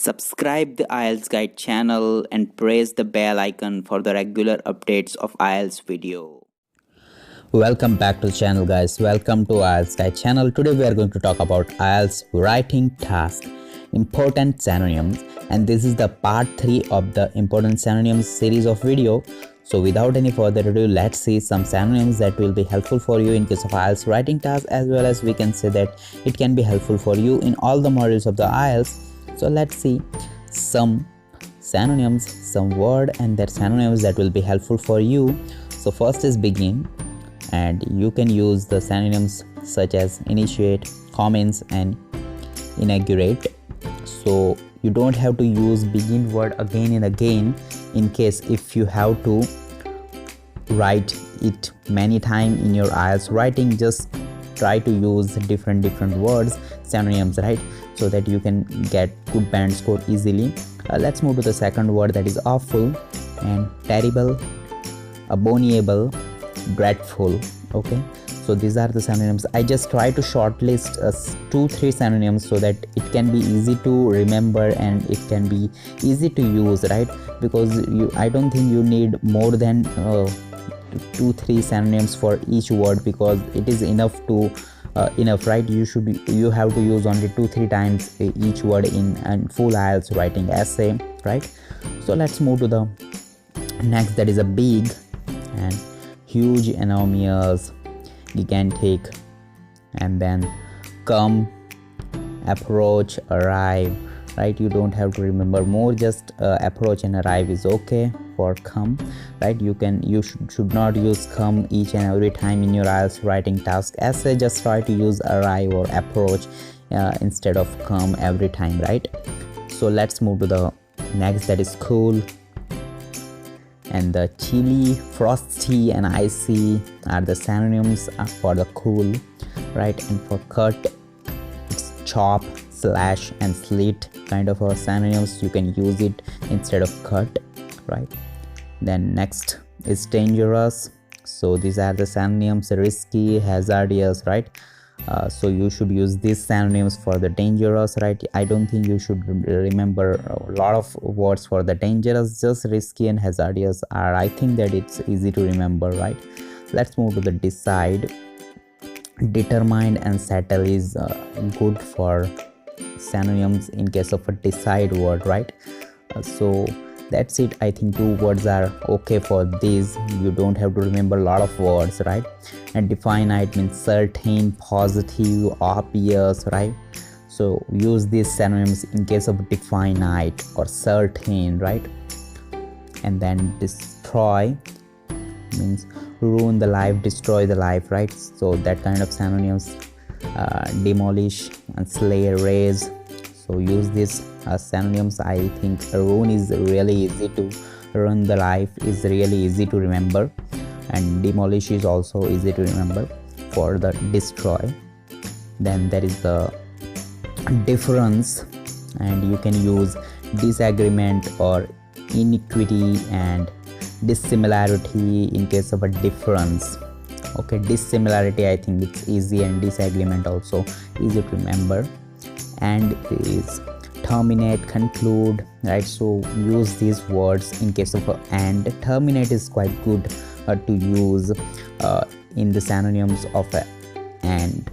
Subscribe the IELTS Guide channel and press the bell icon for the regular updates of IELTS video. Welcome back to the channel, guys. Welcome to IELTS Guide channel. Today we are going to talk about IELTS writing task, important synonyms, and this is the part 3 of the important synonyms series of video. So without any further ado, let's see some synonyms that will be helpful for you in case of IELTS writing task, as well as we can say that it can be helpful for you in all the modules of the IELTS. So let's see some synonyms, some word and their synonyms that will be helpful for you. So first is begin, and you can use the synonyms such as initiate, commence and inaugurate. So you don't have to use begin word again and again in case if you have to write it many times in your IELTS writing. Just try to use different words, synonyms, right, so that you can get good band score easily. Let's move to the second word, that is awful and terrible, abominable, dreadful. Okay, so these are the synonyms. I just try to shortlist 2-3 synonyms so that it can be easy to remember and it can be easy to use, right? Because I don't think you need more than 2-3 synonyms for each word, because it is enough, right? You have to use only 2-3 times each word in full IELTS writing essay, right? So let's move to the next, that is a big and huge, enormous, gigantic, and then come, approach, arrive, right? You don't have to remember more, just approach and arrive is okay for come, right? You should not use come each and every time in your IELTS writing task essay. Just try to use arrive or approach instead of come every time, right? So let's move to the next, that is cool, and the chilly, frosty and icy are the synonyms for the cool, right? And for cut, it's chop, slash and slit kind of a synonyms. You can use it instead of cut, right? Then next is dangerous. So these are the synonyms, risky, hazardous, right? So you should use these synonyms for the dangerous, right? I don't think you should remember a lot of words for the dangerous. Just risky and hazardous are, I think that it's easy to remember, right? Let's move to the decide. Determined and settle is good for synonyms in case of a decide word, right? So that's it. I think 2 words are okay for this. You don't have to remember a lot of words, right? And definite means certain, positive, obvious, right? So use these synonyms in case of definite or certain, right? And then destroy means ruin the life, destroy the life, right? So that kind of synonyms. Demolish and slay, raise. So use these synonyms. I think ruin is really easy to ruin the life is really easy to remember, and demolish is also easy to remember for the destroy. Then there is the difference, and you can use disagreement or inequity and dissimilarity in case of a difference. Okay, dissimilarity, I think it's easy, and disagreement also easy to remember. And is terminate, conclude, right? So use these words in case of and. Terminate is quite good to use in the synonyms of and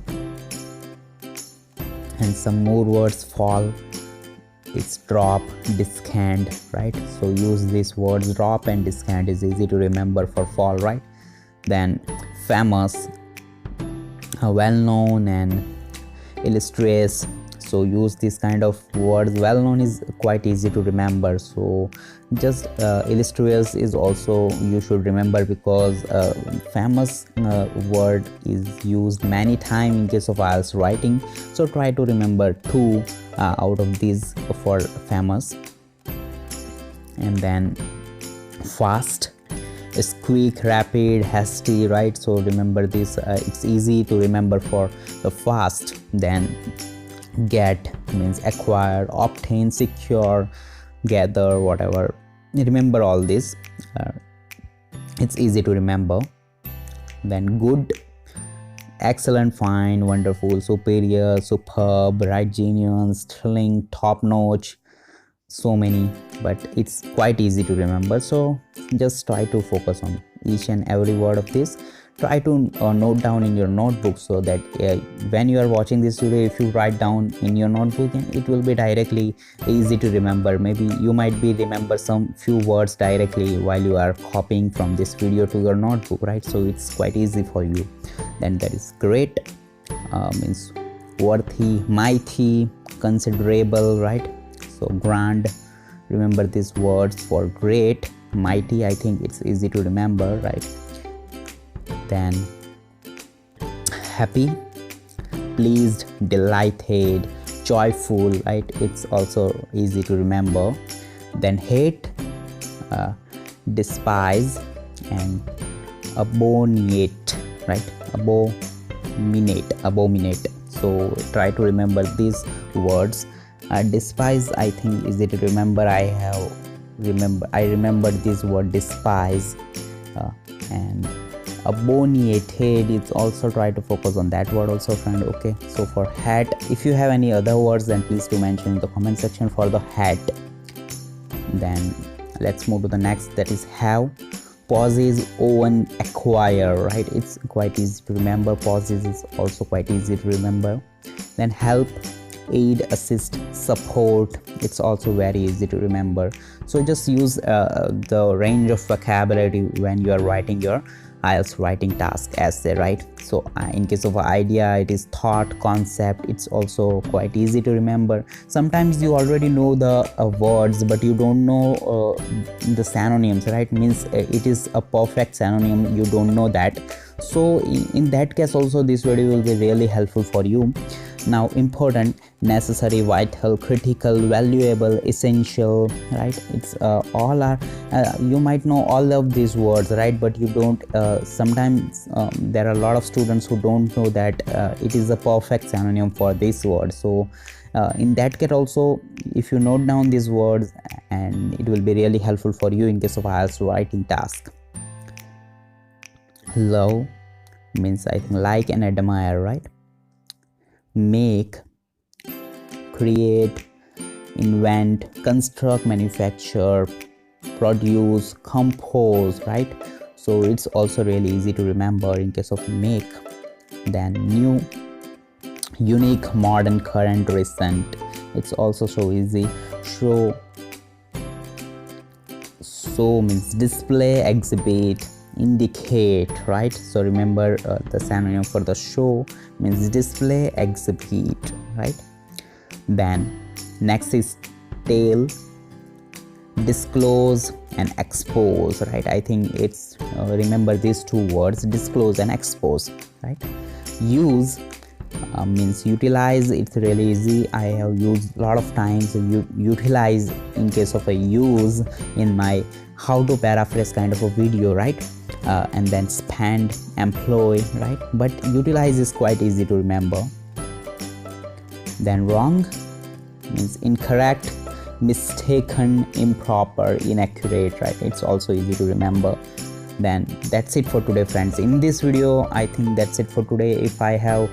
some more words. Fall, it's drop, descant, right? So use these words. Drop and descant is easy to remember for fall, right? Then famous, well known and illustrious. So use this kind of words. Well known is quite easy to remember, so just illustrious is also you should remember, because famous word is used many times in case of IELTS writing. So try to remember 2 out of these for famous. And then fast is quick, rapid, hasty, right? So remember this. It's easy to remember for the fast. Then get means acquire, obtain, secure, gather, whatever. Remember all this. It's easy to remember. Then good, excellent, fine, wonderful, superior, superb, right, genius, thrilling, top notch, so many, but it's quite easy to remember. So just try to focus on each and every word of this. Try to note down in your notebook, so that when you are watching this video, if you write down in your notebook, and it will be directly easy to remember. Maybe you might be remember some few words directly while you are copying from this video to your notebook, right? So it's quite easy for you. Then that is great. Means worthy, mighty, considerable, right? So grand, remember these words for great. Mighty, I think it's easy to remember, right? Then happy, pleased, delighted, joyful, right? It's also easy to remember. Then hate, despise, and abominate, right? Abominate. So try to remember these words. Despise, I think easy to remember. I remembered this word despise. And abominated, it's also try to focus on that word also, friend. Okay, so for hat, if you have any other words, then please do mention in the comment section for the hat. Then let's move to the next, that is have. Possess, own, acquire, right? It's quite easy to remember. Possess is also quite easy to remember. Then help, aid, assist, support, it's also very easy to remember. So just use the range of vocabulary when you are writing your IELTS writing task essay, right? So in case of idea, it is thought, concept, it's also quite easy to remember. Sometimes you already know the words, but you don't know the synonyms, right? Means it is a perfect synonym, you don't know that. So in that case also, this video will be really helpful for you. Now, important, necessary, vital, critical, valuable, essential, right? It's all are you might know all of these words, right? But you don't sometimes there are a lot of students who don't know that it is a perfect synonym for this word. So in that case also, if you note down these words, and it will be really helpful for you in case of IELTS writing task. Love means, I think, like and admire, right? Make, create, invent, construct, manufacture, produce, compose, right? So it's also really easy to remember in case of make. Then new, unique, modern, current, recent, it's also so easy. Show, so means display, exhibit, indicate, right? So remember the synonym for the show means display, exhibit, right? Then next is tell, disclose, and expose, right? I think it's remember these two words, disclose and expose, right? Use means utilize, it's really easy. I have used a lot of times utilize in case of a use in my how to paraphrase kind of a video, right? And then spend, employ, right? But utilize is quite easy to remember. Then wrong means incorrect, mistaken, improper, inaccurate, right? It's also easy to remember. Then that's it for today, friends. In this video, I think that's it for today. If I have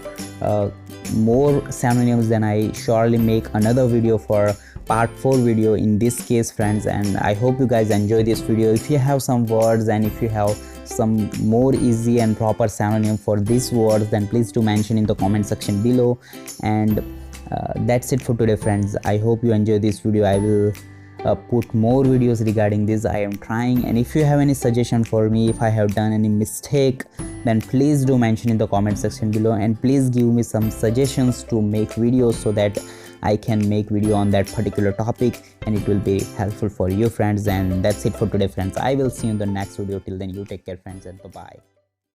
more synonyms, then I surely make another video for part 4 video in this case, friends. And I hope you guys enjoy this video. If you have some words and if you have some more easy and proper synonym for these words, then please do mention in the comment section below. And that's it for today, friends. I hope you enjoy this video. I will put more videos regarding this. I am trying, and if you have any suggestion for me, if I have done any mistake, then please do mention in the comment section below, and please give me some suggestions to make videos so that I can make video on that particular topic, and it will be helpful for you, friends. And that's it for today, friends. I will see you in the next video. Till then, you take care, friends, and bye bye.